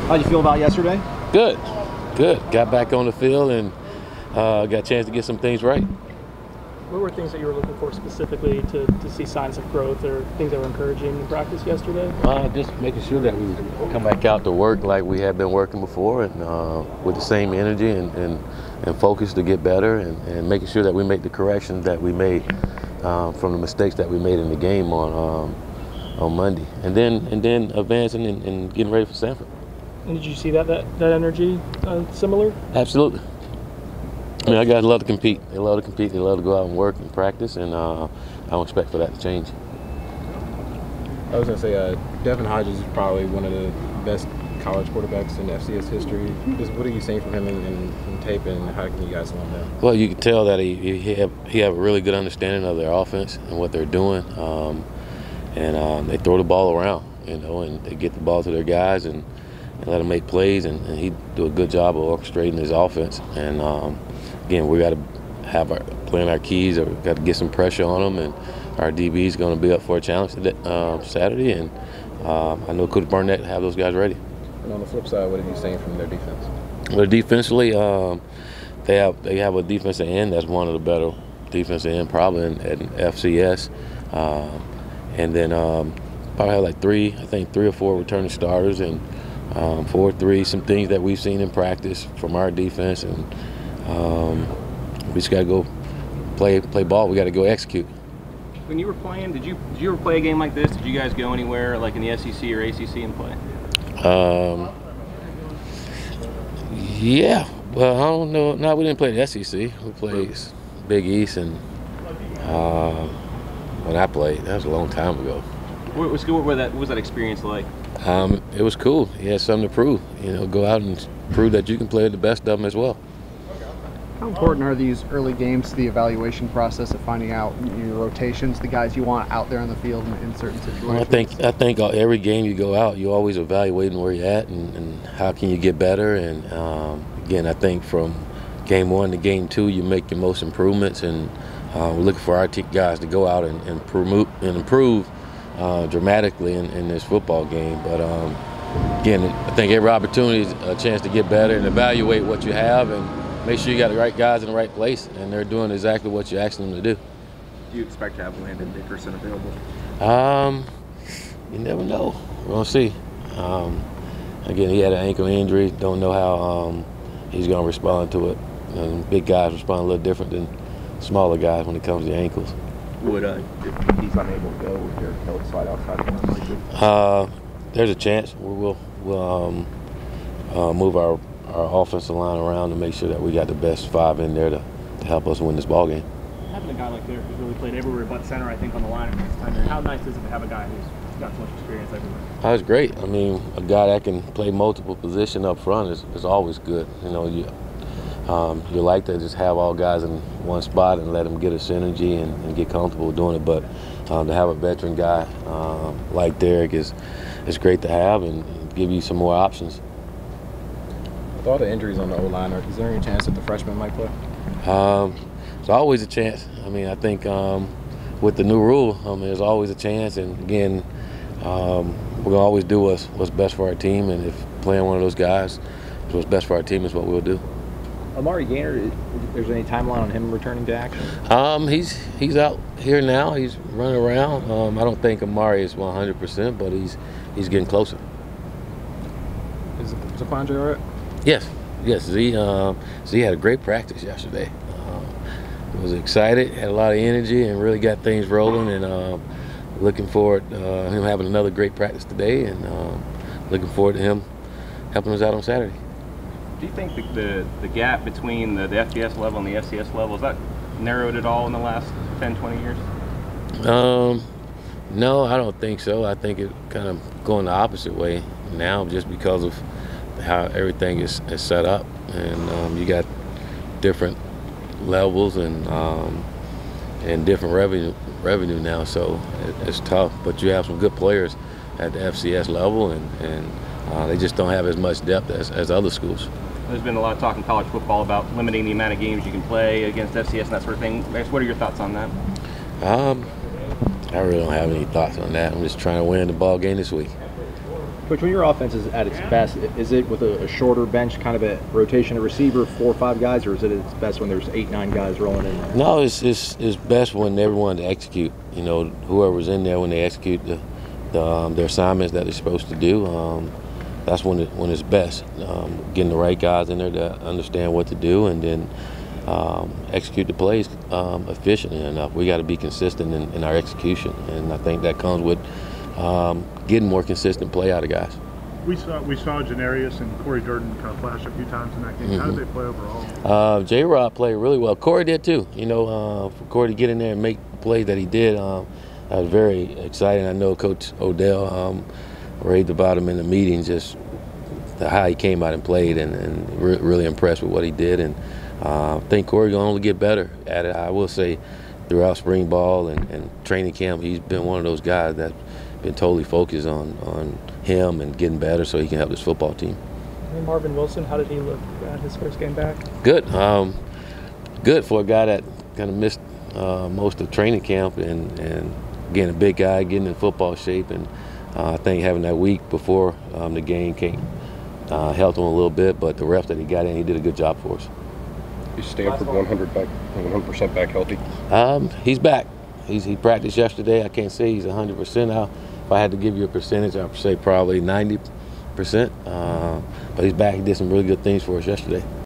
How'd you feel about yesterday? Good, good. Got back on the field and got a chance to get some things right. What were things that you were looking for specifically to see signs of growth or things that were encouraging in practice yesterday? Just making sure that we come back out to work like we had been working before, and with the same energy and focus to get better, and making sure that we make the corrections that we made from the mistakes that we made in the game on Monday, and then advancing and getting ready for Stanford. And did you see that energy similar? Absolutely. I mean, our guys love to compete. They love to compete. They love to go out and work and practice, and I don't expect for that to change. I was going to say, Devin Hodges is probably one of the best college quarterbacks in FCS history. What are you seeing from him in tape, and how can you guys slow him down? Well, you can tell that he have a really good understanding of their offense and what they're doing, and they throw the ball around, and they get the ball to their guys and let them make plays, and he do a good job of orchestrating his offense. And again, we got to have playing our keys, or got to get some pressure on them, and our DB is going to be up for a challenge Saturday, and I know Coach Burnett have those guys ready. And on the flip side, what are you saying from their defense? Well, defensively, they have a defensive end that's one of the better defensive end probably in FCS, and then probably have like three or four returning starters, and 4-3, some things that we've seen in practice from our defense, and we just got to go play ball. We got to go execute. When you were playing, did you ever play a game like this? Did you guys go anywhere like in the SEC or ACC and play? Yeah. Well, I don't know. No, we didn't play the SEC. We played Big East, and when I played, that was a long time ago. What was that experience like? It was cool. You had something to prove. Go out and prove that you can play the best of them as well. How important are these early games to the evaluation process of finding out your rotations, the guys you want out there on the field in certain situations? Well, I think every game you go out, you're always evaluating where you're at and how can you get better. And again, I think from game 1 to game 2, you make your most improvements, and we're looking for our guys to go out and improve dramatically in this football game. But again, I think every opportunity is a chance to get better and evaluate what you have, and make sure you got the right guys in the right place, and they're doing exactly what you're asking them to do. Do you expect to have Landon Dickerson available? You never know. We're going to see. Again, he had an ankle injury. Don't know how he's going to respond to it. Big guys respond a little different than smaller guys when it comes to ankles. Would if he's unable to go, would Derek Hill slide outside of him like this? There's a chance. We'll move our offensive line around to make sure that we got the best 5 in there to help us win this ball game. Having a guy like Derek who's really played everywhere but center, I think, on the line at this time, how nice is it to have a guy who's got so much experience everywhere? That's great. I mean, a guy that can play multiple positions up front is always good. You like to just have all guys in one spot and let them get a synergy and get comfortable doing it. But to have a veteran guy like Derek is great to have and give you some more options. With all the injuries on the O-line, is there any chance that the freshman might play? There's always a chance. I mean, I think with the new rule, there's always a chance. And again, we're gonna always do what's best for our team. And if playing one of those guys, what's best for our team is what we'll do. Amari Gainer, there's any timeline on him returning to action? He's out here now. He's running around. I don't think Amari is 100%, but he's getting closer. Is Zaquandre all right? Yes. Z had a great practice yesterday. Was excited, had a lot of energy, and really got things rolling. And looking forward to him having another great practice today, and looking forward to him helping us out on Saturday. Do you think the gap between the FBS level and the FCS level, has that narrowed at all in the last 10, 20 years? No, I don't think so. I think it kind of going the opposite way now, just because of how everything is set up, and you got different levels and different revenue now. So it's tough, but you have some good players at the FCS level, and they just don't have as much depth as other schools. There's been a lot of talk in college football about limiting the amount of games you can play against FCS and that sort of thing. What are your thoughts on that? I really don't have any thoughts on that. I'm just trying to win the ball game this week. Coach, when your offense is at its best, is it with a shorter bench, kind of a rotation of receiver, 4 or 5 guys, or is it at its best when there's 8, 9 guys rolling in? No, it's best when everyone to execute. You know, whoever's in there when they execute their assignments that they're supposed to do. That's when it's best. Getting the right guys in there to understand what to do, and then execute the plays efficiently enough. We got to be consistent in our execution, and I think that comes with getting more consistent play out of guys. We saw Janarius and Corey Durden kind of flash a few times in that game. How did they play overall? J-Rod played really well. Corey did too. You know, for Corey to get in there and make the play that he did, I was very excited. I know Coach Odell raved about him in the meeting, just how he came out and played, and really impressed with what he did. And I think Corey's going to only get better at it. I will say throughout spring ball and training camp, he's been one of those guys that's been totally focused on him and getting better so he can help this football team. And Marvin Wilson, how did he look at his first game back? Good. Good for a guy that kind of missed most of training camp and getting a big guy, getting in football shape. And I think having that week before the game helped him a little bit, but the rest that he got in, he did a good job for us. Is Stanford 100% back healthy? He's back. He practiced yesterday. I can't say he's 100% now. If I had to give you a percentage, I would say probably 90%. But he's back. He did some really good things for us yesterday.